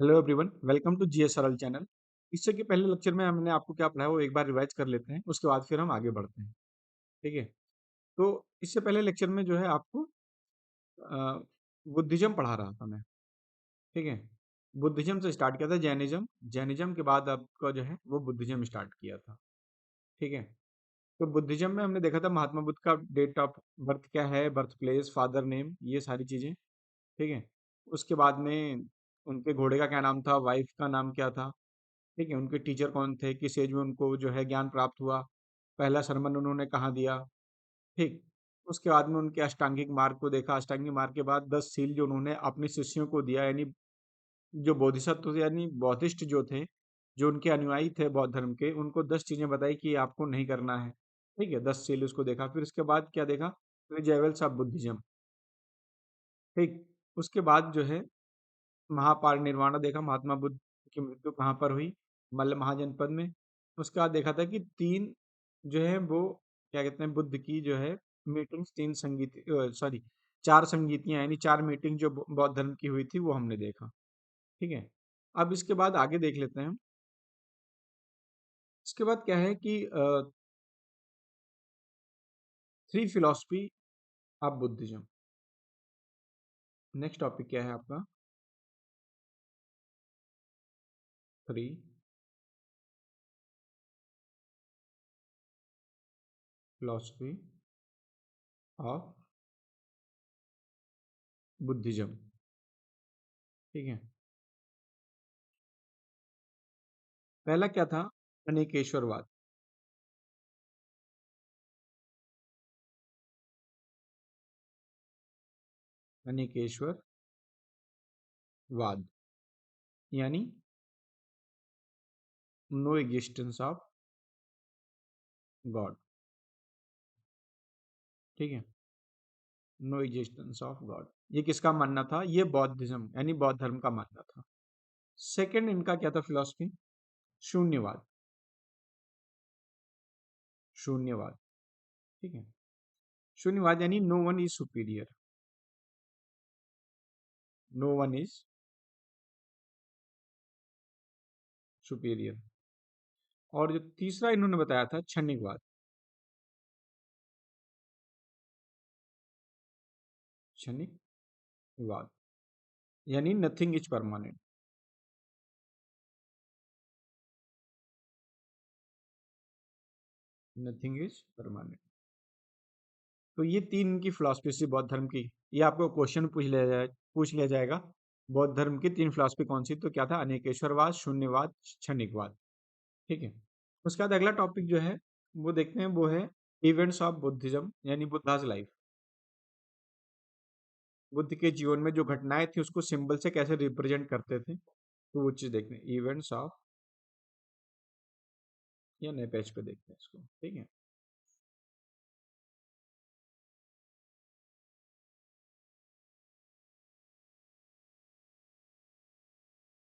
Hello everyone, welcome to GSRL channel. इससे के पहले लेक्चर में हमने आपको क्या पढ़ाया वो एक बार रिवाइज कर लेते हैं, उसके बाद फिर हम आगे बढ़ते हैं। ठीक है। तो इससे पहले लेक्चर में जो है आपको बुद्धिज्म पढ़ा रहा था मैं। ठीक है। बुद्धिज्म से स्टार्ट किया था जैनिज्म, जैनिज्म के बाद आपका जो है वो बुद्धिज्म स्टार्ट किया था। ठीक है। तो बुद्धिज्म में हमने देखा था महात्मा बुद्ध का डेट ऑफ बर्थ क्या है, बर्थ प्लेस, फादर नेम, ये सारी चीजें। ठीक है। उसके बाद में उनके घोड़े का क्या नाम था, वाइफ का नाम क्या था। ठीक है। उनके टीचर कौन थे, किस एज में उनको जो है ज्ञान प्राप्त हुआ, पहला सरमन उन्होंने कहाँ दिया। ठीक। उसके बाद में उनके अष्टांगिक मार्ग को देखा, अष्टांगिक मार्ग के बाद 10 सील जो उन्होंने अपने शिष्यों को दिया, यानी जो बोधिसत्व थे, यानी बौद्धिस्ट जो थे, जो उनके अनुयायी थे बौद्ध धर्म के, उनको 10 चीजें बताई कि ये आपको नहीं करना है। ठीक है। 10 सील उसको देखा, फिर उसके बाद क्या देखा, ट्रिजेवल्स ऑफ बुद्धिज्म। ठीक। उसके बाद जो है महापरिनिर्वाण देखा, महात्मा बुद्ध की मृत्यु कहाँ पर हुई, मल्ल महाजनपद में। उसके बाद देखा था कि तीन जो है वो क्या कहते हैं, बुद्ध की जो है मीटिंग्स, तीन संगीत सॉरी 4 संगीतियाँ, यानी 4 मीटिंग जो बौद्ध धर्म की हुई थी वो हमने देखा। ठीक है। अब इसके बाद आगे देख लेते हैं हम। इसके बाद क्या है कि three philosophy of Buddhism. Next topic क्या है आपका, थ्री फिलोसफी ऑफ बुद्धिज्म। ठीक है। पहला क्या था, अनेकेश्वरवाद। अनेकेश्वरवाद यानी नो एग्जिस्टेंस ऑफ गॉड। ठीक है। नो एग्जिस्टेंस ऑफ गॉड, ये किसका मानना था, ये बौद्धिज्म यानी बौद्ध धर्म का मानना था। सेकंड इनका क्या था फिलॉसफी, शून्यवाद। शून्यवाद। ठीक है। शून्यवाद यानी no one is superior, no one is superior. और जो तीसरा इन्होंने बताया था क्षणिकवाद। क्षणिकवाद यानी nothing is permanent. Nothing is permanent. तो ये तीन इनकी फिलॉसफी थी बौद्ध धर्म की। ये आपको क्वेश्चन पूछ लिया जाएगा, बौद्ध धर्म की तीन फिलॉसफी कौन सी, तो क्या था, अनेकेश्वरवाद, शून्यवाद, क्षणिकवाद। ठीक है। उसके बाद अगला टॉपिक जो है वो देखते हैं, वो है इवेंट्स ऑफ बुद्धिज्म, यानी बुद्धाज लाइफ। बुद्ध के जीवन में जो घटनाएं थी उसको सिंबल से कैसे रिप्रेजेंट करते थे, तो वो चीज देखते हैं, इवेंट्स ऑफ, या नए पेज पे देखते हैं इसको। ठीक है।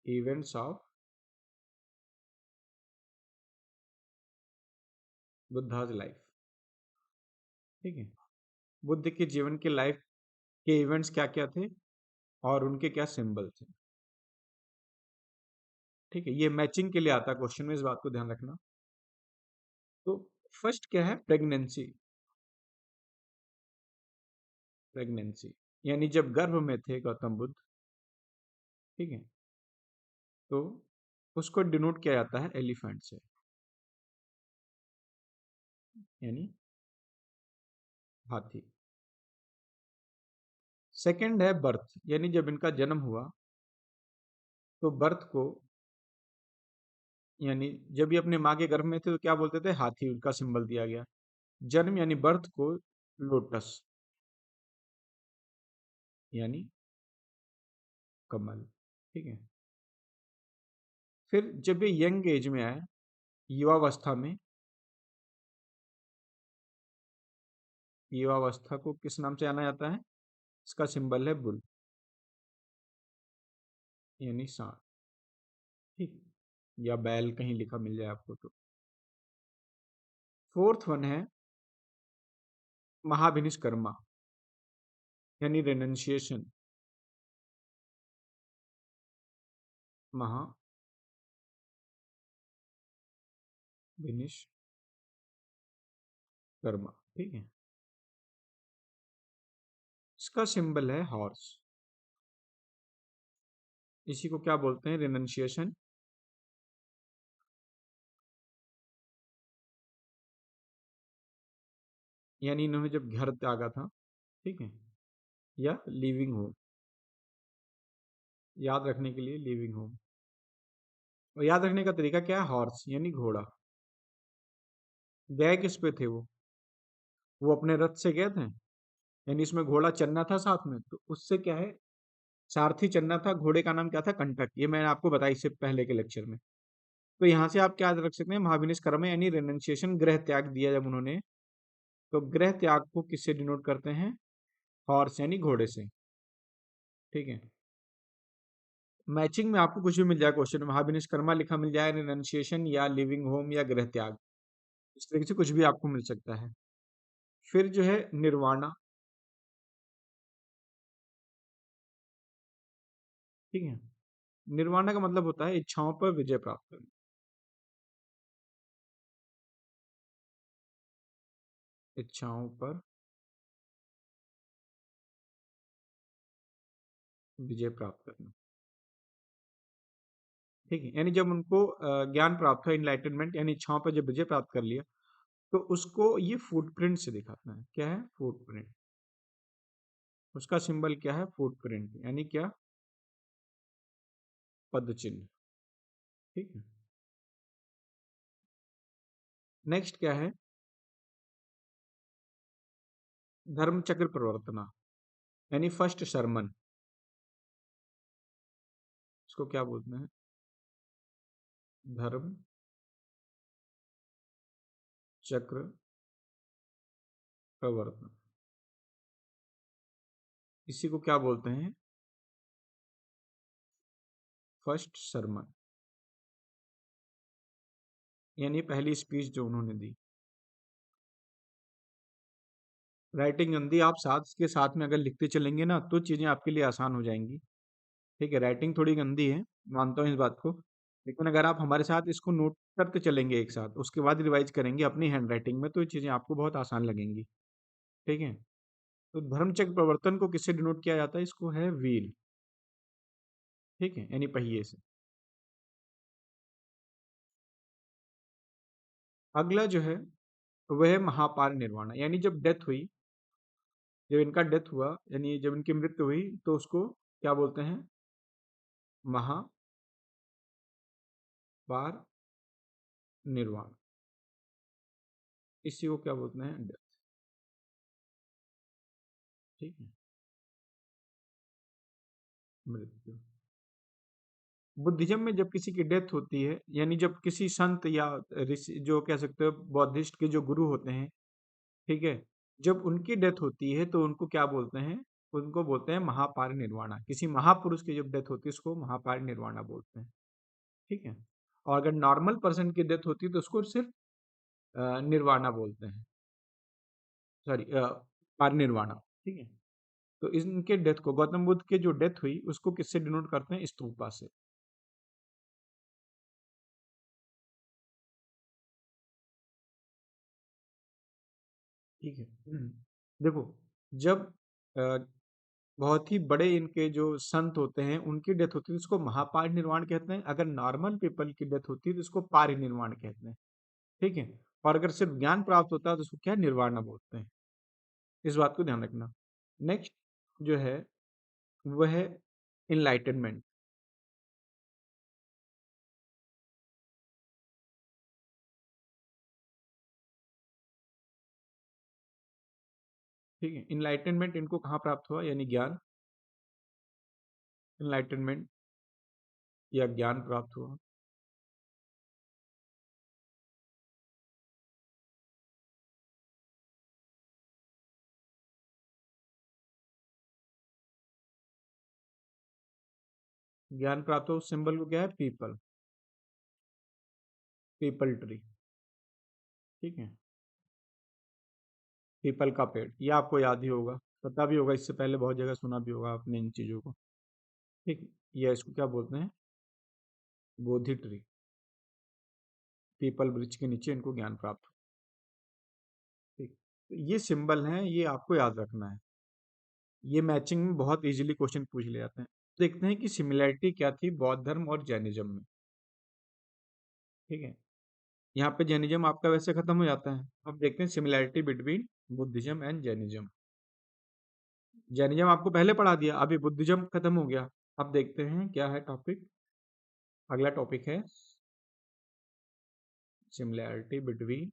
Events of Buddha's life. ठीक है। बुद्ध के जीवन के लाइफ के इवेंट्स क्या क्या थे और उनके क्या सिंबल थे। ठीक है। ये मैचिंग के लिए आता है क्वेश्चन में, इस बात को ध्यान रखना। तो फर्स्ट क्या है, प्रेगनेंसी। प्रेगनेंसी यानी जब गर्भ में थे गौतम बुद्ध। ठीक है। तो उसको डिनोट किया जाता है एलिफेंट से, यानी हाथी। सेकंड है बर्थ, यानी जब इनका जन्म हुआ, तो बर्थ को, यानी जब ये अपने माँ के गर्भ में थे तो क्या बोलते थे, हाथी, उनका सिंबल दिया गया। जन्म यानी बर्थ को लोटस, यानी कमल। ठीक है। फिर जब ये यंग एज में आए, युवावस्था में, युवावस्था को किस नाम से जाना जाता है, इसका सिंबल है बुल, यानी सांड। ठीक। या बैल कहीं लिखा मिल जाए आपको तो। फोर्थ वन है महाभिनिष्कर्मा, यानी रेनन्शिएशन। महाविनिष्कर्मा। ठीक है। इसका सिंबल है हॉर्स। इसी को क्या बोलते हैं? रिनंसिएशन। यानी इन्होंने जब घर त्यागा था, ठीक है, या लिविंग होम, याद रखने के लिए लिविंग होम। और याद रखने का तरीका क्या है? हॉर्स यानी घोड़ा। गए किस पे थे वो अपने रथ से गए थे, यानी इसमें घोड़ा चलना था साथ में, तो उससे क्या है, सारथी चलना था। घोड़े का नाम क्या था? कंटक। ये मैंने आपको बताया इससे पहले के लेक्चर में। तो यहाँ से आप क्या याद रख सकते हैं? महाविनिष्क कर्म यानी रेनंसिएशन, गृह त्याग दिया जब उन्होंने, तो गृह त्याग को किससे डिनोट करते हैं? हॉर्स यानी घोड़े से। ठीक है। मैचिंग में आपको कुछ भी मिल जाए क्वेश्चन में, महाविनिष्क कर्मा लिखा मिल जाए, रिनंसिएशन या लिविंग होम या गृह त्याग, इस तरीके से कुछ भी आपको मिल सकता है। फिर जो है निर्वाणा। ठीक है। निर्वाणा का मतलब होता है इच्छाओं पर विजय प्राप्त करना। इच्छाओं पर विजय प्राप्त करना। ठीक है। यानी जब उनको ज्ञान प्राप्त हुआ, इनलाइटनमेंट, यानी इच्छाओं पर जब विजय प्राप्त कर लिया, तो उसको ये फुटप्रिंट से दिखाता है। क्या है? फुटप्रिंट। उसका सिंबल क्या है? फुटप्रिंट यानी क्या? पद चिन्ह। ठीक है। नेक्स्ट क्या है? धर्म चक्र प्रवर्तना, यानी फर्स्ट सरमन। इसको क्या बोलते हैं? धर्म चक्र प्रवर्तन। इसी को क्या बोलते हैं? फर्स्ट सरमन, यानी पहली स्पीच जो उन्होंने दी। राइटिंग गंदी, आप साथ के साथ में अगर लिखते चलेंगे ना, तो चीजें आपके लिए आसान हो जाएंगी। ठीक है। राइटिंग थोड़ी गंदी है, मानता हूँ इस बात को, लेकिन अगर आप हमारे साथ इसको नोट करते चलेंगे एक साथ, उसके बाद रिवाइज करेंगे अपनी हैंड राइटिंग में, तो ये चीजें आपको बहुत आसान लगेंगी। ठीक है। तो धर्मचक्र प्रवर्तन को किससे डिनोट किया जाता है? इसको है व्हील। ठीक है, यानी पहिए से। अगला जो है वह है महापार निर्वाणा, यानी जब डेथ हुई, जब इनका डेथ हुआ, यानी जब इनकी मृत्यु हुई, तो उसको क्या बोलते हैं? महापार निर्वाण। इसी को क्या बोलते हैं? डेथ। ठीक है। मृत्यु। बुद्धिज्म में जब किसी की डेथ होती है, यानी जब किसी संत या ऋषि, जो कह सकते हो बौद्धिस्ट के जो गुरु होते हैं, ठीक है, जब उनकी डेथ होती है तो उनको क्या बोलते हैं? उनको बोलते हैं महापार निर्वाणा। किसी महापुरुष की जब डेथ होती है उसको महापार निर्वाणा बोलते हैं। ठीक है। और अगर नॉर्मल पर्सन की डेथ होती है तो उसको सिर्फ निर्वाणा बोलते हैं। सॉरी, पार निर्वाणा। ठीक है। तो इनके डेथ को, गौतम बुद्ध की जो डेथ हुई उसको किससे डिनोट करते हैं? स्तूपा से। ठीक है। देखो, जब अ, बहुत ही बड़े इनके जो संत होते हैं उनकी डेथ होती है तो उसको महापारिनिर्वाण कहते हैं। अगर नॉर्मल पीपल की डेथ होती है तो उसको पारिनिर्वाण कहते हैं। ठीक है। और अगर सिर्फ ज्ञान प्राप्त होता है तो उसको क्या? निर्वाणा बोलते हैं। इस बात को ध्यान रखना। नेक्स्ट जो है वह है इनलाइटनमेंट। ठीक है। इनलाइटनमेंट इनको कहाँ प्राप्त हुआ? यानी ज्ञान, इनलाइटनमेंट या ज्ञान प्राप्त हुआ। ज्ञान प्राप्त हो, सिंबल को क्या है? पीपल। People tree. ठीक है। पीपल का पेड़, ये आपको याद ही होगा, पता भी होगा, इससे पहले बहुत जगह सुना भी होगा आपने इन चीजों को। ठीक है। ये इसको क्या बोलते हैं? बोधि ट्री, पीपल वृक्ष के नीचे इनको ज्ञान प्राप्त हो। ठीक, तो ये सिंबल हैं, ये आपको याद रखना है। ये मैचिंग में बहुत इजीली क्वेश्चन पूछ ले जाते हैं। देखते हैं कि सिमिलैरिटी क्या थी बौद्ध धर्म और जैनिज्म में। ठीक है, यहाँ पे जैनिज्म आपका वैसे खत्म हो जाता है। अब देखते हैं similarity between Buddhism and Jainism. Jainism आपको पहले पढ़ा दिया, अभी बुद्धिज्म खत्म हो गया। अब देखते हैं क्या है टॉपिक। अगला टॉपिक है similarity between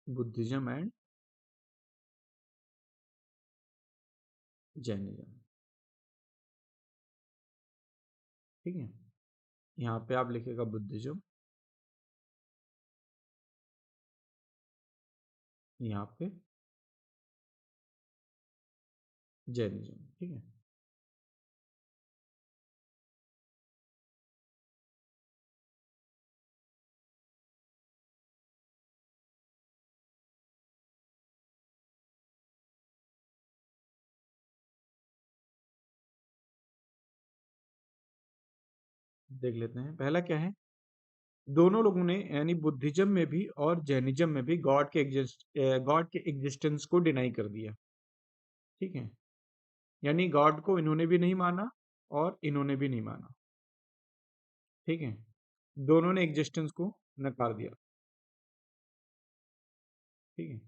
Buddhism and Jainism. ठीक है, यहाँ पे आप लिखेगा बुद्धिज्म, यहाँ पे जैनिज्म। ठीक है, देख लेते हैं पहला क्या है। दोनों लोगों ने यानी बुद्धिज्म में भी और जैनिज्म में भी गॉड के एग्जिस्टेंस को डिनाई कर दिया। ठीक है, यानी गॉड को इन्होंने भी नहीं माना और इन्होंने भी नहीं माना। ठीक है, दोनों ने एग्जिस्टेंस को नकार दिया। ठीक है,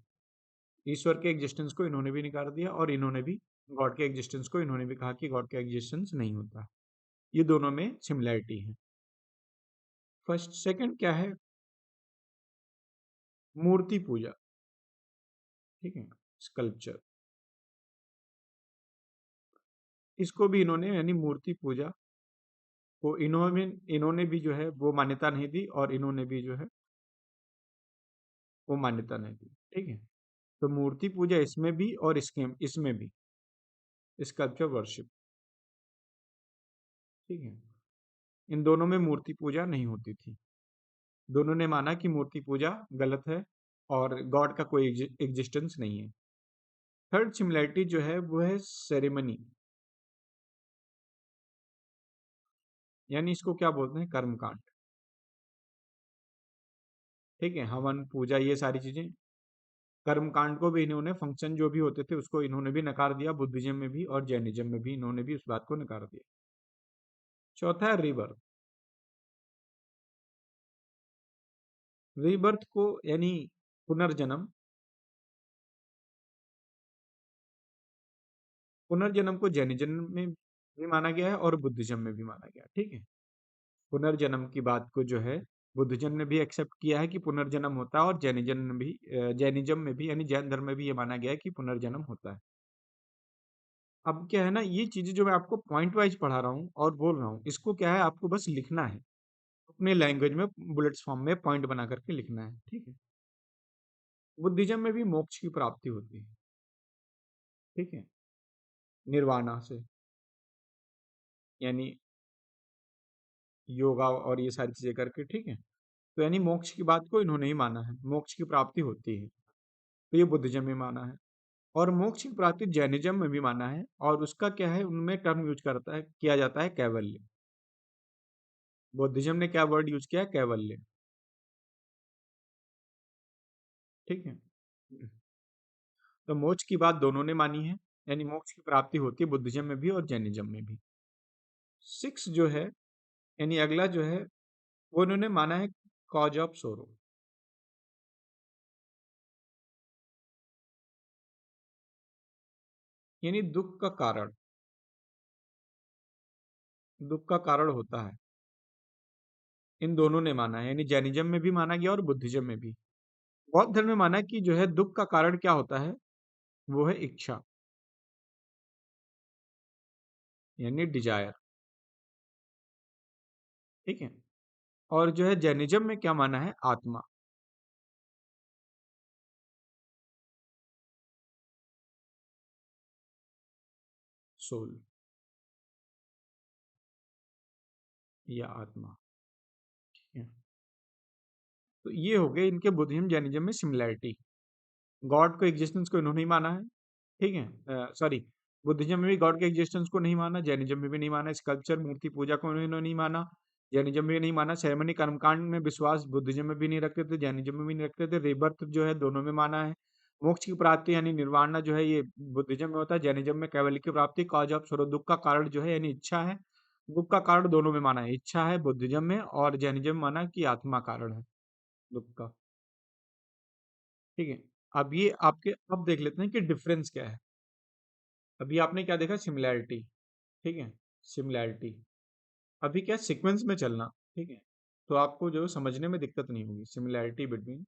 ईश्वर के एग्जिस्टेंस को इन्होंने भी नकार दिया और इन्होंने भी गॉड के एग्जिस्टेंस को इन्होंने भी कहा कि गॉड का एग्जिस्टेंस नहीं होता। ये दोनों में सिमिलैरिटी है। फर्स्ट सेकंड क्या है, मूर्ति पूजा। ठीक है, स्कल्पचर, इसको भी इन्होंने यानी मूर्ति पूजा को इन्होंने इन्होंने भी जो है वो मान्यता नहीं दी और इन्होंने भी जो है वो मान्यता नहीं दी। ठीक है, तो मूर्ति पूजा इसमें भी और इसमें भी स्कल्पचर वर्शिप। ठीक है, इन दोनों में मूर्ति पूजा नहीं होती थी। दोनों ने माना कि मूर्ति पूजा गलत है और गॉड का कोई एग्जिस्टेंस नहीं है। थर्ड सिमिलैरिटी जो है वो है सेरेमनी, यानी इसको क्या बोलते हैं, कर्मकांड। ठीक है, हवन पूजा ये सारी चीजें, कर्मकांड को भी इन्होंने, फंक्शन जो भी होते थे उसको इन्होंने भी नकार दिया। बुद्धिज्म में भी और जैनिज्म में भी इन्होंने भी उस बात को नकार दिया। चौथा है रीबर्थ। रीबर्थ को यानी पुनर्जन्म, पुनर्जन्म को जैनिज्म में भी माना गया है और बुद्धिज्म में भी माना गया है। ठीक है, पुनर्जन्म की बात को जो है बुद्धिज्म ने भी एक्सेप्ट किया है कि पुनर्जन्म होता है और जैनिज्म में भी यानी जैन धर्म में भी ये माना गया है कि पुनर्जन्म होता है। अब क्या है ना, ये चीजें जो मैं आपको पॉइंट वाइज पढ़ा रहा हूँ और बोल रहा हूँ, इसको क्या है आपको बस लिखना है अपने लैंग्वेज में, बुलेट्स फॉर्म में पॉइंट बना करके लिखना है। ठीक है, बुद्धिज्म में भी मोक्ष की प्राप्ति होती है। ठीक है, निर्वाणा से, यानी योगा और ये सारी चीजें करके। ठीक है, तो यानी मोक्ष की बात को इन्होंने ही माना है, मोक्ष की प्राप्ति होती है, तो ये बुद्धिज्म में माना है। और मोक्ष की प्राप्ति जैनिज्म में भी माना है और उसका क्या है, उनमें टर्म यूज करता है किया जाता है कैवल्य। बुद्धिज्म ने क्या वर्ड यूज किया है, कैवल्य। ठीक है, तो मोक्ष की बात दोनों ने मानी है, यानी मोक्ष की प्राप्ति होती है बुद्धिज्म में भी और जैनिज्म में भी। सिक्स जो है यानी अगला जो है वो इन्होंने माना है कॉज ऑफ सोरो, यानी दुख का कारण, दुख का कारण होता है। इन दोनों ने माना है, यानी जैनिज्म में भी माना गया और बुद्धिज्म में भी। बौद्ध धर्म में माना कि जो है दुख का कारण क्या होता है, वो है इच्छा, यानी डिजायर। ठीक है, और जो है जैनिज्म में क्या माना है, आत्मा। सोल या आत्मा। ठीक है, तो ये हो गए इनके बुद्धिज्म जैनिज्म में सिमिलैरिटी। गॉड को एग्जिस्टेंस को इन्होंने ही माना है। ठीक है, सॉरी, बुद्धिज्म में भी गॉड के एग्जिस्टेंस को नहीं माना, जैनिज्म में भी नहीं माना, स्कल्पचर मूर्ति पूजा को उन्होंने नहीं माना, जैनिज्म में भी नहीं माना, सेरेमनी कर्मकांड में विश्वास बुद्धिज्म में भी नहीं रखते थे, जैनिज्म में भी नहीं रखते थे, रिबर्थ जो है दोनों में माना है। मोक्ष की प्राप्ति यानी निर्वाणा जो है ये बुद्धिज्म में होता है, जैनिज्म में कैवल्य की प्राप्ति, कॉज ऑफ सॉरो दुख का कारण जो है यानी इच्छा है, दुख का कारण दोनों में माना है, इच्छा है बुद्धिज्म में, और जैनिज्म में माना कि आत्मा कारण है दुख का। ठीक है, अब ये आपके अब देख लेते हैं कि डिफरेंस क्या है। अभी आपने क्या देखा, सिमिलैरिटी। ठीक है, सिमिलैरिटी। अभी क्या सीक्वेंस में चलना। ठीक है, तो आपको जो समझने में दिक्कत नहीं होगी, similarity between,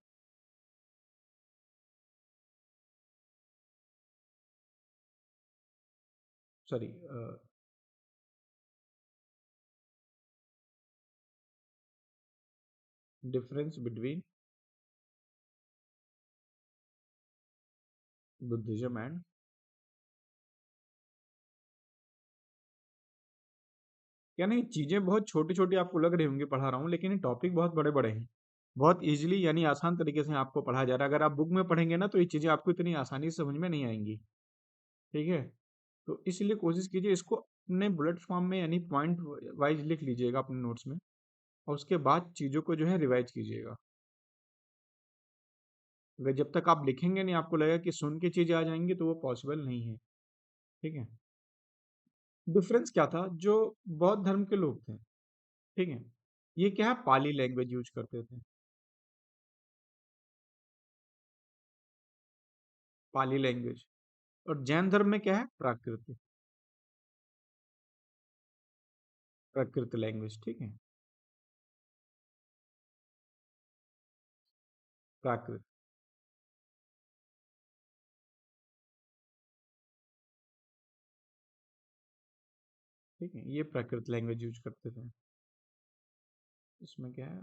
sorry, difference between Buddhism and, क्या नहीं, चीजें बहुत छोटी छोटी आपको लग रही होंगी पढ़ा रहा हूँ, लेकिन ये टॉपिक बहुत बड़े बड़े हैं। बहुत इजीली यानी आसान तरीके से आपको पढ़ाया जा रहा है। अगर आप बुक में पढ़ेंगे ना तो ये चीजें आपको इतनी आसानी से समझ में नहीं आएंगी। ठीक है, तो इसलिए कोशिश कीजिए इसको अपने बुलेट फॉर्म में यानी पॉइंट वाइज लिख लीजिएगा अपने नोट्स में, और उसके बाद चीज़ों को जो है रिवाइज कीजिएगा। अगर जब तक आप लिखेंगे नहीं आपको लगेगा कि सुन के चीज़ें आ जाएंगी, तो वो पॉसिबल नहीं है। ठीक है, डिफरेंस क्या था, जो बौद्ध धर्म के लोग थे, ठीक है, ये क्या है, पाली लैंग्वेज यूज करते थे। पाली लैंग्वेज। और जैन धर्म में क्या है, प्राकृत, प्राकृत लैंग्वेज। ठीक है, प्राकृत। ठीक है, ये प्राकृत लैंग्वेज यूज करते थे। इसमें क्या है,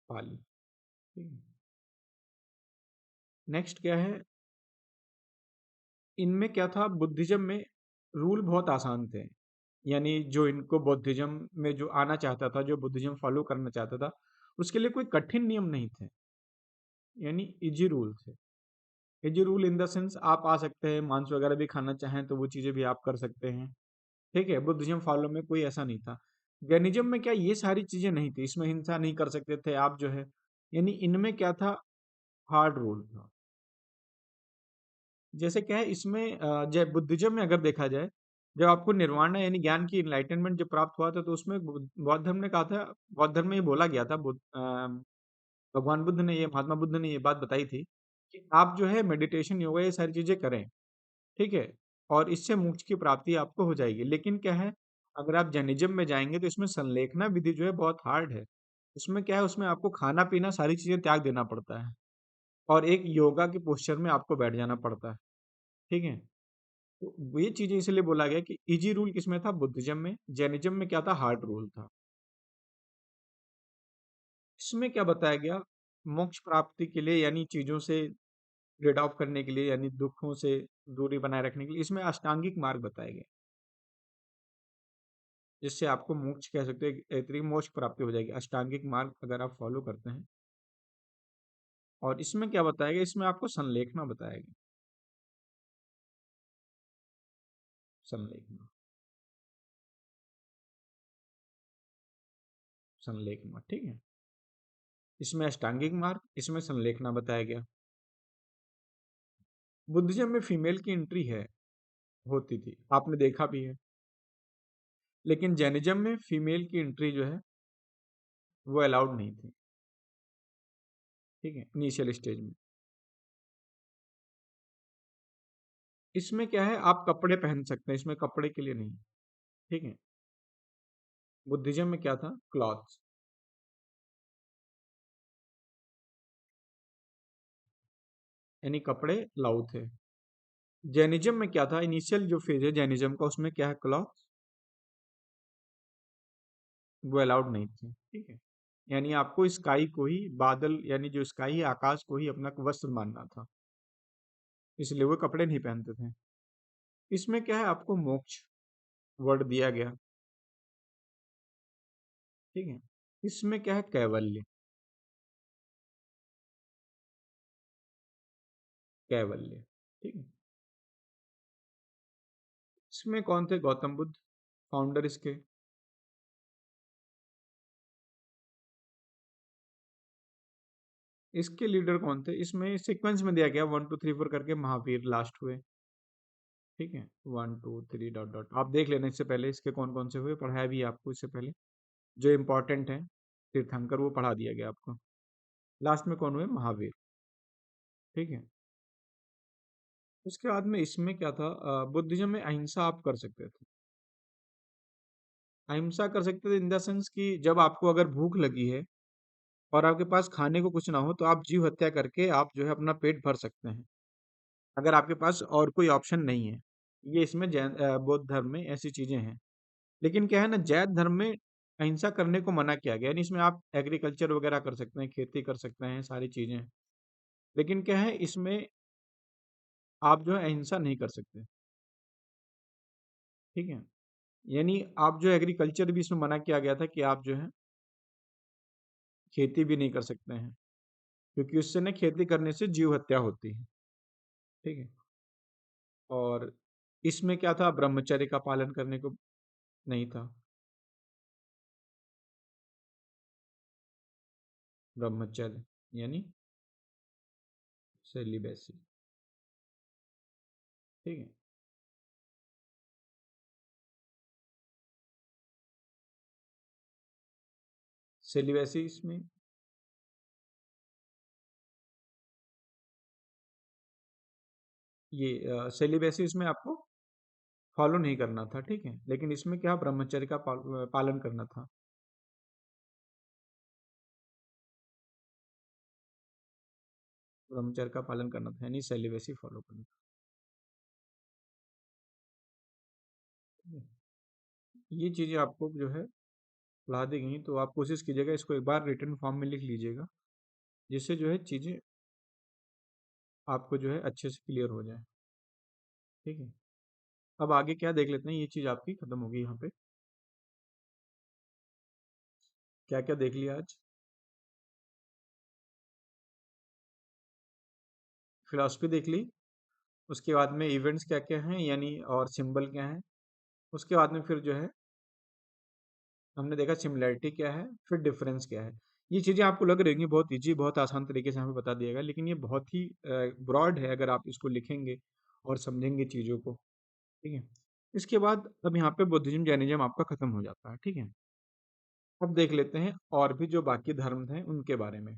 पाली। ठीक है, नेक्स्ट क्या है, इनमें क्या था, बुद्धिज्म में रूल बहुत आसान थे। यानी जो इनको बुद्धिज्म में जो आना चाहता था, जो बुद्धिज्म फॉलो करना चाहता था, उसके लिए कोई कठिन नियम नहीं थे, यानी इजी रूल थे। Easy rule in the sense आप आ सकते हैं, मांस वगैरह भी खाना चाहें तो वो चीज़ें भी आप कर सकते हैं। ठीक है, बुद्धिज्म फॉलो में कोई ऐसा नहीं था। जैनिज्म में क्या ये सारी चीज़ें नहीं थी, इसमें हिंसा नहीं कर सकते थे आप जो है, यानी इनमें क्या था, हार्ड रूल था। जैसे क्या है इसमें जय बुद्धिज्म में अगर देखा जाए, जब आपको निर्वाणा यानी ज्ञान की इनलाइटनमेंट जब प्राप्त हुआ था, तो उसमें बौद्ध धर्म ने कहा था, बौद्ध धर्म में ये बोला गया था, भगवान बुद्ध ने ये, महात्मा बुद्ध ने ये बात बताई थी कि आप जो है मेडिटेशन, योगा, ये सारी चीजें करें। ठीक है, और इससे मोक्ष की प्राप्ति आपको हो जाएगी। लेकिन क्या है, अगर आप जैनिज्म में जाएंगे तो इसमें संलेखना विधि जो है बहुत हार्ड है। उसमें क्या है, उसमें आपको खाना पीना सारी चीजें त्याग देना पड़ता है, और एक योगा के पोस्चर में आपको बैठ जाना पड़ता है। ठीक है, तो ये चीजें इसलिए बोला गया कि इजी रूल किसमें था, बुद्धिज्म में। जैनिज्म में क्या था, हार्ड रूल था। इसमें क्या बताया गया, मोक्ष प्राप्ति के लिए यानी चीजों से गेट ऑफ करने के लिए, यानी दुखों से दूरी बनाए रखने के लिए, इसमें अष्टांगिक मार्ग बताए गए, जिससे आपको मोक्ष कह सकते हैं, एक तरीके मोक्ष प्राप्ति हो जाएगी अष्टांगिक मार्ग अगर आप फॉलो करते हैं। और इसमें क्या बताया गया, इसमें आपको संलेखना बताया गया, संलेखना, संलेखना। ठीक है, इसमें अष्टांगिक मार्ग, इसमें संलेखना बताया गया। बुद्धिज्म में फीमेल की एंट्री है, होती थी, आपने देखा भी है। लेकिन जैनिज्म में फीमेल की एंट्री जो है वो अलाउड नहीं थी। ठीक है, इनिशियल स्टेज में। इसमें क्या है, आप कपड़े पहन सकते हैं, इसमें कपड़े के लिए नहीं। ठीक है, बुद्धिज्म में क्या था, क्लॉथ्स, यानी कपड़े लाऊ थे। जैनिज्म में क्या था, इनिशियल जो फेज है जैनिज्म का, उसमें क्या है, क्लॉथ, वो अलाउड नहीं थे। ठीक है, यानी आपको स्काई को ही, बादल यानी जो स्काई है, आकाश को ही अपना वस्त्र मानना था, इसलिए वो कपड़े नहीं पहनते थे। इसमें क्या है, आपको मोक्ष वर्ड दिया गया। ठीक है, इसमें क्या है, कैवल्य, कैवल्य। ठीक है, इसमें कौन थे गौतम बुद्ध, फाउंडर इसके? इसके लीडर कौन थे? इसमें सीक्वेंस में दिया गया 1 2 3 4 करके, महावीर लास्ट हुए। ठीक है, 1 2 3 डॉट डॉट, आप देख लेना इससे पहले इसके कौन कौन से हुए, पढ़ाया भी है आपको इससे पहले। जो इम्पोर्टेंट है तीर्थंकर वो पढ़ा दिया गया आपको। लास्ट में कौन हुए? महावीर। ठीक है, उसके बाद में इसमें क्या था, बुद्धिज्म में अहिंसा आप कर सकते थे। अहिंसा कर सकते थे इन द सेंस कि जब आपको अगर भूख लगी है और आपके पास खाने को कुछ ना हो, तो आप जीव हत्या करके आप जो है अपना पेट भर सकते हैं, अगर आपके पास और कोई ऑप्शन नहीं है। ये इसमें बौद्ध धर्म में ऐसी चीजें हैं। लेकिन क्या है ना, जैन धर्म में अहिंसा करने को मना किया गया, यानी इसमें आप एग्रीकल्चर वगैरह कर सकते हैं, खेती कर सकते हैं, सारी चीजें हैं। लेकिन क्या है, इसमें आप जो है अहिंसा नहीं कर सकते। ठीक है, यानी आप जो एग्रीकल्चर भी इसमें मना किया गया था कि आप जो है खेती भी नहीं कर सकते हैं, क्योंकि उससे ना खेती करने से जीव हत्या होती है। ठीक है, और इसमें क्या था, ब्रह्मचर्य का पालन करने को नहीं था। ब्रह्मचर्य यानी सेलिबेसी। ठीक है, सेलिबेसी इसमें ये सेलिबेसी इसमें आपको फॉलो नहीं करना था। ठीक है, लेकिन इसमें क्या, ब्रह्मचर्य का पालन करना था। ब्रह्मचर्य का पालन करना था, यानी सेलिबेसी फॉलो करना था। ठीक है? ये चीजें आपको जो है पढ़ा दी गई, तो आप कोशिश कीजिएगा इसको एक बार रिटर्न फॉर्म में लिख लीजिएगा, जिससे जो है चीजें आपको जो है अच्छे से क्लियर हो जाए। ठीक है, अब आगे क्या देख लेते हैं, ये चीज आपकी खत्म होगी यहाँ पे। क्या क्या देख लिया आज? फिलॉसफी देख ली, उसके बाद में इवेंट्स क्या क्या हैं, यानी और सिंबल क्या है। उसके बाद में फिर जो है हमने देखा सिमिलैरिटी क्या है, फिर डिफरेंस क्या है। ये चीज़ें आपको लग रही होंगी बहुत इजी, बहुत आसान तरीके से हमें बता दिएगा, लेकिन ये बहुत ही ब्रॉड है अगर आप इसको लिखेंगे और समझेंगे चीज़ों को। ठीक है, इसके बाद अब यहाँ पे बुद्धिज्म जैनिज्म आपका खत्म हो जाता है। ठीक है, अब देख लेते हैं और भी जो बाकी धर्म हैं उनके बारे में।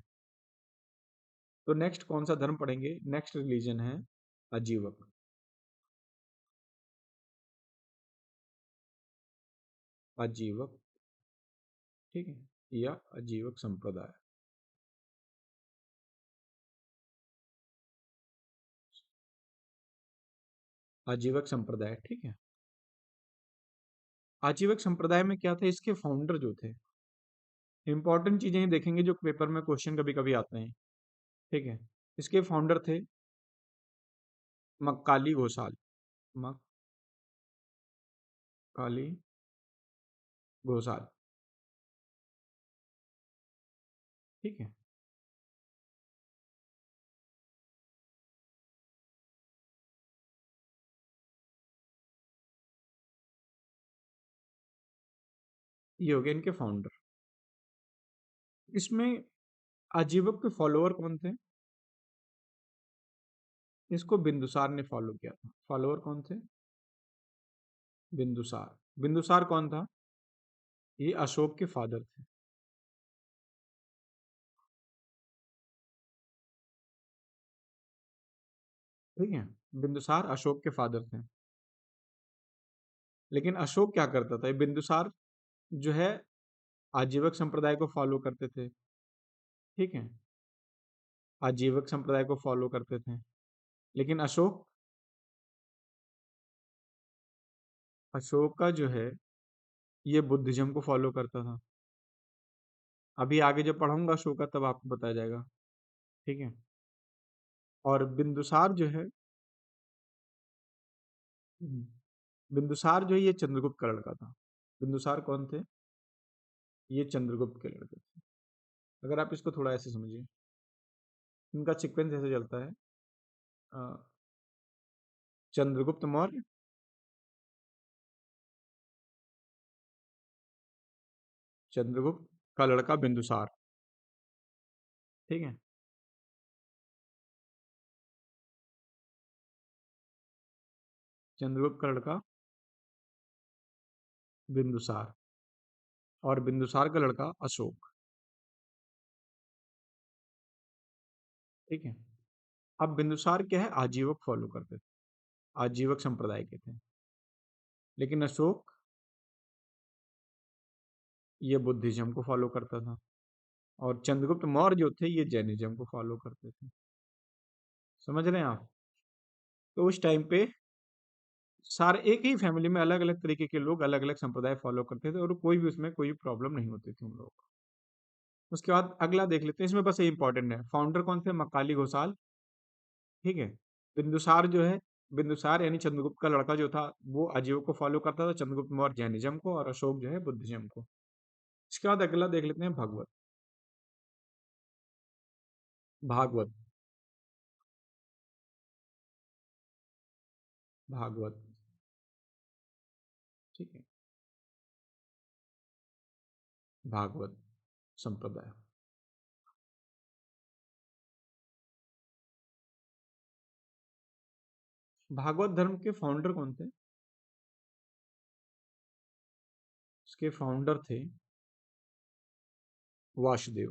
तो नेक्स्ट कौन सा धर्म पढ़ेंगे? नेक्स्ट रिलीजन है अजीवक। अजीवक, ठीक है, या अजीवक संप्रदाय। आजीवक संप्रदाय, ठीक है। आजीवक संप्रदाय में क्या था, इसके फाउंडर जो थे, इंपॉर्टेंट चीजें ही देखेंगे जो पेपर में क्वेश्चन कभी कभी आते हैं। ठीक है, इसके फाउंडर थे मक्काली घोषाल। मक्काली घोषाल। ठीक है, ये हो गए इनके फाउंडर। इसमें आजीवक के फॉलोअर कौन थे? इसको बिंदुसार ने फॉलो किया था। फॉलोअर कौन थे? बिंदुसार। बिंदुसार कौन था? ये अशोक के फादर थे। ठीक है, बिंदुसार अशोक के फादर थे। लेकिन अशोक क्या करता था, ये बिंदुसार जो है आजीवक संप्रदाय को फॉलो करते थे। ठीक है, आजीवक संप्रदाय को फॉलो करते थे, लेकिन अशोक, अशोक का जो है ये बुद्धिज्म को फॉलो करता था। अभी आगे जब पढ़ूंगा अशोक का तब आपको बताया जाएगा। ठीक है, और बिंदुसार जो है, बिंदुसार जो है ये चंद्रगुप्त का लड़का था। बिंदुसार कौन थे? ये चंद्रगुप्त के लड़के थे। अगर आप इसको थोड़ा ऐसे समझिए, इनका सीक्वेंस ऐसे चलता है, अ, चंद्रगुप्त मौर्य, चंद्रगुप्त का लड़का बिंदुसार। ठीक है। चंद्रगुप्त का लड़का बिंदुसार और बिंदुसार का लड़का अशोक। ठीक है। अब बिंदुसार क्या है, आजीवक फॉलो करते थे, आजीवक संप्रदाय के थे। लेकिन अशोक ये बुद्धिज्म को फॉलो करता था, और चंद्रगुप्त मौर्य जो थे ये जैनिज्म को फॉलो करते थे। समझ रहे हैं आप? तो उस टाइम पे सारे एक ही फैमिली में अलग अलग तरीके के लोग अलग अलग संप्रदाय फॉलो करते थे, और कोई भी उसमें कोई प्रॉब्लम नहीं होती थी उन लोगों को। उसके बाद अगला देख लेते हैं, इसमें बस ये इंपॉर्टेंट है, फाउंडर कौन थे, मक्काली घोषाल। ठीक है। बिंदुसार जो है, बिंदुसार यानी चंद्रगुप्त का लड़का जो था, वो अजीव को फॉलो करता था, चंद्रगुप्त मौर्य जैनिज्म को, और अशोक जो है बुद्धिज्म को। इसके बाद अगला देख लेते हैं भागवत। भागवत। भागवत। ठीक है। भागवत संप्रदाय। भागवत धर्म के फाउंडर कौन थे? इसके फाउंडर थे वासुदेव।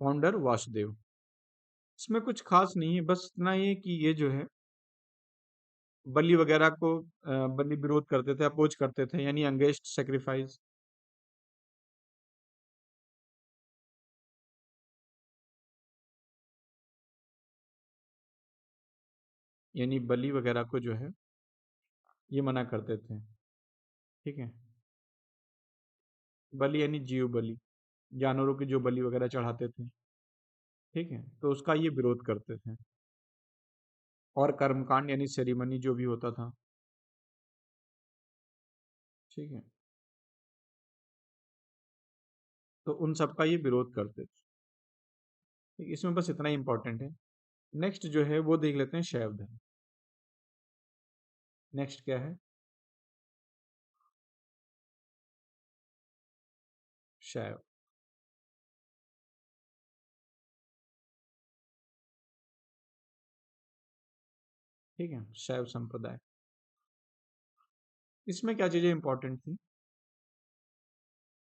फाउंडर वासुदेव। इसमें कुछ खास नहीं है, बस इतना ही है कि ये जो है बलि वगैरह को बलि विरोध करते थे, अपोज करते थे, यानी अगेंस्ट सेक्रीफाइस। यानी बलि वगैरह को जो है ये मना करते थे। ठीक है। बलि यानी जीव बलि, जानवरों की जो बलि वगैरह चढ़ाते थे। ठीक है, तो उसका ये विरोध करते थे। और कर्मकांड यानी सेरिमनी जो भी होता था। ठीक है, तो उन सब का ये विरोध करते थे। ठीक, इसमें बस इतना ही इंपॉर्टेंट है। नेक्स्ट जो है वो देख लेते हैं शैव धर्म। नेक्स्ट क्या है? शैव। ठीक है, शैव संप्रदाय। इसमें क्या चीजें इंपॉर्टेंट थी?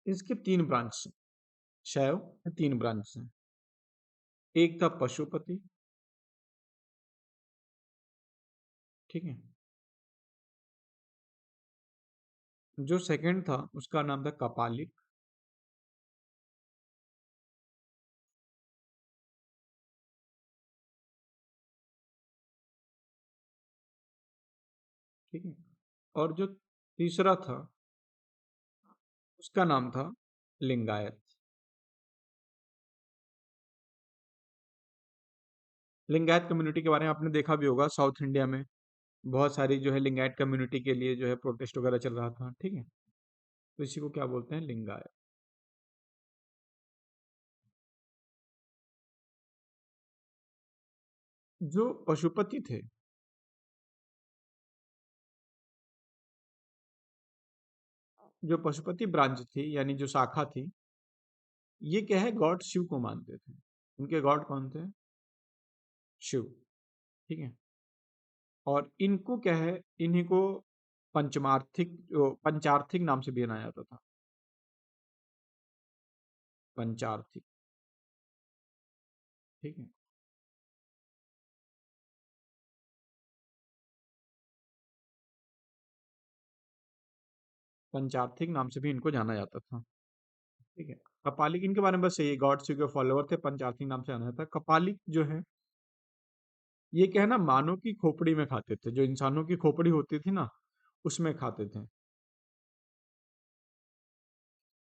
इसके तीन ब्रांच हैं। शैव के तीन ब्रांच हैं। एक था पशुपति। ठीक है। जो सेकंड था उसका नाम था कपालिक। ठीक है। और जो तीसरा था उसका नाम था लिंगायत। लिंगायत कम्युनिटी के बारे में आपने देखा भी होगा, साउथ इंडिया में बहुत सारी जो है लिंगायत कम्युनिटी के लिए जो है प्रोटेस्ट वगैरह चल रहा था। ठीक है, तो इसी को क्या बोलते हैं, लिंगायत। जो पशुपति थे, जो पशुपति ब्रांच थी यानी जो शाखा थी, ये क्या है, गॉड शिव को मानते थे। उनके गॉड कौन थे? शिव। ठीक है। और इनको क्या है, इन्हीं को पंचार्थिक नाम से भी जाना जाता था। पंचार्थिक। ठीक है। पंचार्थिक नाम से भी इनको जाना जाता था। ठीक है। कपालिक, इनके बारे में बस यही, गॉड शिव के फॉलोअर थे, पंचार्थिक नाम से जाना जाता है। कपालिक जो है ये क्या है ना, मानव की खोपड़ी में खाते थे, जो इंसानों की खोपड़ी होती थी ना उसमें खाते थे।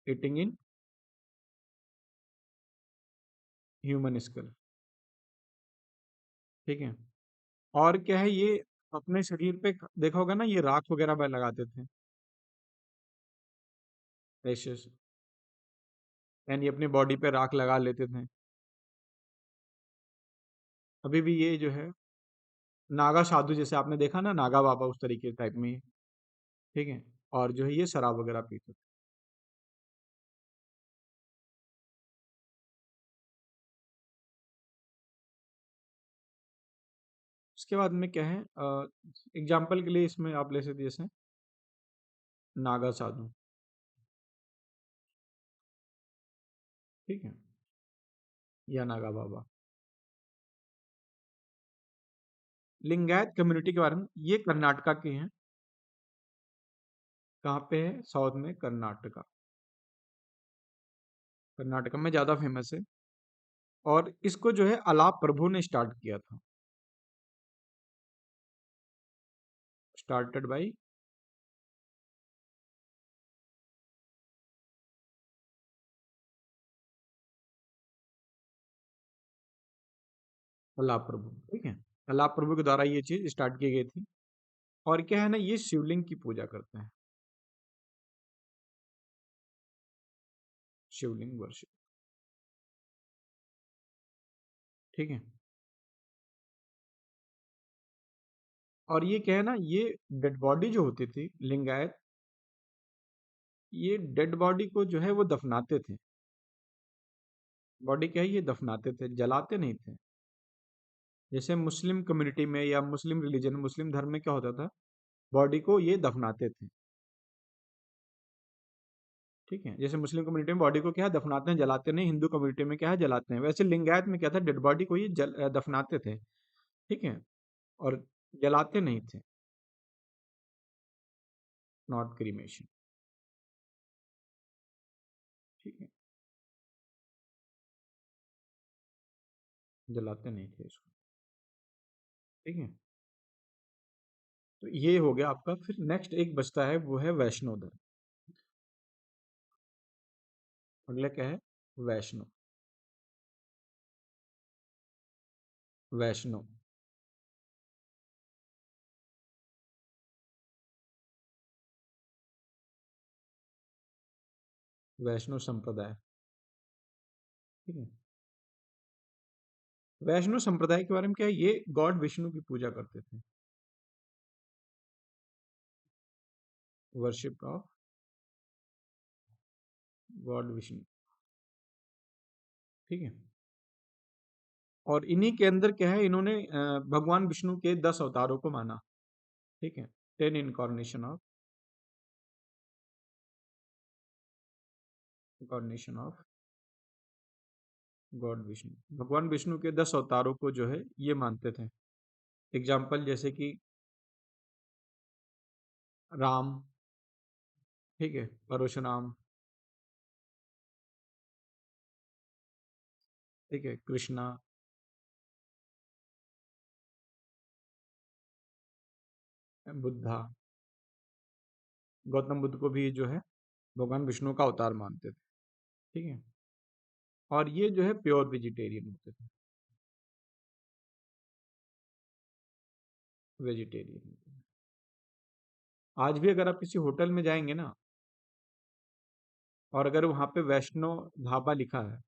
Eating in human school. ठीक है। और क्या है, ये अपने शरीर पे देखा होगा ना, ये राख वगैरह पे लगाते थे, एशेस, यानी अपनी बॉडी पे राख लगा लेते थे। अभी भी ये जो है नागा साधु, जैसे आपने देखा ना नागा बाबा, उस तरीके टाइप में ही। ठीक है। और जो है ये शराब वगैरह पीते थे। उसके बाद में क्या है, एग्जाम्पल के लिए इसमें आप ले सकते जैसे नागा साधु। ठीक है, या नागा बाबा। लिंगायत कम्युनिटी के बारे में, ये कर्नाटका के हैं। कहाँ पे है? साउथ में कर्नाटका। कर्नाटका में ज़्यादा फेमस है। और इसको जो है अलाप प्रभु ने स्टार्ट किया था। स्टार्टेड बाय अलाप प्रभु। ठीक है, अलाप प्रभु के द्वारा ये चीज स्टार्ट की गई थी। और क्या है ना, ये शिवलिंग की पूजा करते हैं। शिवलिंग वर्शिप। ठीक है। और ये क्या है ना, ये डेड बॉडी जो होती थी लिंगायत, ये डेड बॉडी को जो है वो दफनाते थे। बॉडी क्या है, ये दफनाते थे, जलाते नहीं थे। जैसे मुस्लिम कम्युनिटी में या मुस्लिम रिलीजन, मुस्लिम धर्म में क्या होता था, बॉडी को ये दफनाते थे। ठीक है, जैसे मुस्लिम कम्युनिटी में बॉडी को क्या है, दफनाते हैं, जलाते नहीं। हिंदू कम्युनिटी में क्या है, जलाते हैं। वैसे लिंगायत में क्या था, डेड बॉडी को ये दफनाते थे। ठीक है, और जलाते नहीं थे। Not cremation. ठीक है, जलाते नहीं थे इसको। ठीक है, तो ये हो गया आपका। फिर नेक्स्ट एक बचता है, वो है वैष्णो धर्म। अगला क्या है? वैष्णो। वैष्णो। वैष्णो संप्रदाय। ठीक है, वैष्णो संप्रदाय के बारे में क्या है, ये गॉड विष्णु की पूजा करते थे। Worship of God Vishnu. ठीक है, और इन्हीं के अंदर क्या है, इन्होंने भगवान विष्णु के 10 अवतारों को माना। ठीक है, 10 इनकॉर्नेशन ऑफ गॉड विष्णु। भगवान विष्णु के 10 अवतारों को जो है ये मानते थे। एग्जाम्पल जैसे कि राम। ठीक है, परशुराम। ठीक है, कृष्णा। बुद्धा। गौतम बुद्ध को भी जो है भगवान विष्णु का अवतार मानते थे। ठीक है, और ये जो है प्योर वेजिटेरियन होते थे। वेजिटेरियन होते थे। आज भी अगर आप किसी होटल में जाएंगे ना, और अगर वहाँ पे वैष्णो ढाबा लिखा है,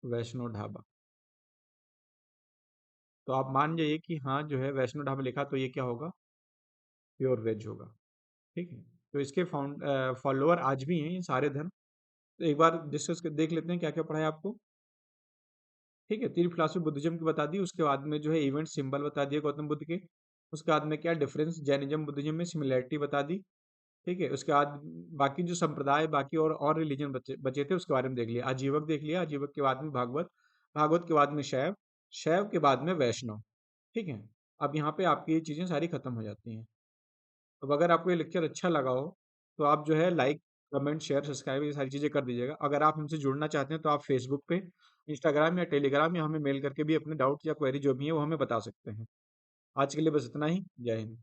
वैष्णो ढाबा, तो आप मान जाइए कि हाँ जो है वैष्णो ढाबा लिखा, तो ये क्या होगा, प्योर वेज होगा। ठीक है, तो इसके फॉलोअर आज भी हैं ये सारे धर्म। तो एक बार डिस्कस कर देख लेते हैं क्या क्या पढ़ा है आपको। ठीक है, तीन फिलासफी बुद्धिज्म की बता दी, उसके बाद में जो है इवेंट सिंबल बता दिए गौतम बुद्ध के। उसके बाद में क्या डिफरेंस जैनिज्म बुद्धिज्म में, सिमिलैरिटी बता दी। ठीक है, उसके बाद बाकी जो संप्रदाय, बाकी और रिलीजन बचे बचे थे उसके बारे में देख लिया। आजीवक देख लिया, आजीवक के बाद में भागवत, भागवत के बाद में शैव, शैव के बाद में वैष्णव। ठीक है, अब यहाँ पे आपकी ये चीज़ें सारी खत्म हो जाती हैं। अब अगर आपको ये लेक्चर अच्छा लगा हो, तो आप जो है लाइक, कमेंट, शेयर, सब्सक्राइब, ये सारी चीज़ें कर दीजिएगा। अगर आप हमसे जुड़ना चाहते हैं तो आप फेसबुक पे, इंस्टाग्राम या टेलीग्राम या हमें मेल करके भी अपने डाउट या क्वेरी जो भी है वो हमें बता सकते हैं। आज के लिए बस इतना ही। जय हिंद।